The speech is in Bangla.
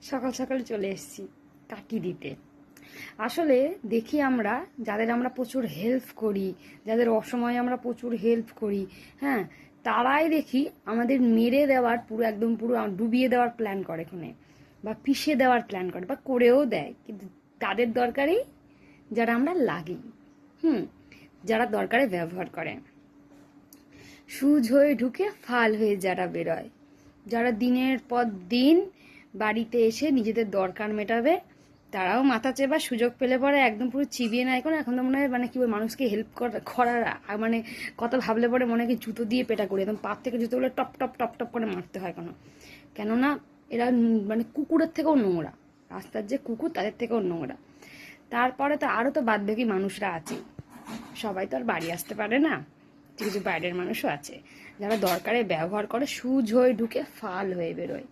সকাল সকাল চলে এসেছি কাকি দিতে। আসলে দেখি আমরা যাদের আমরা প্রচুর হেল্প করি, যাদের অসময়ে আমরা প্রচুর হেল্প করি, হ্যাঁ, তারাই দেখি আমাদের মেরে দেওয়ার পুরো একদম পুরো ডুবিয়ে দেওয়ার প্ল্যান করে কোনে, বা পিষে দেওয়ার প্ল্যান করে, বা করেও দেয়। কিন্তু তাদের দরকারই যারা আমরা লাগি, হুম, যারা দরকারে ব্যবহার করে। সুজ হয়ে ঢুকে ফাল হয়ে যারা বেরোয়, যারা দিনের পর দিন বাড়িতে এসে নিজেদের দরকার মেটাবে, তারাও মাথা চেবার সুযোগ পেলে পরে একদম পুরো চিবিয়ে নেয়। এখন তো মনে হয় মানে কি মানুষকে হেল্প করার মানে কথা ভাবলে পরে মনে হয় কি জুতো দিয়ে পেটা করে একদম পাপ থেকে জুতোগুলো টপ টপ টপ টপ করে মারতে হয়। কেননা এরা মানে কুকুরের থেকেও নোংরা, রাস্তার যে কুকুর তাদের থেকেও নোংরা। তারপরে তো আরও তো বাদবাকি মানুষরা আছে, সবাই তো আর বাড়ি আসতে পারে না, কিছু বাইরের মানুষও আছে যারা দরকারে ব্যবহার করে, সুজ হয়ে ঢুকে ফাল হয়ে বেরোয়।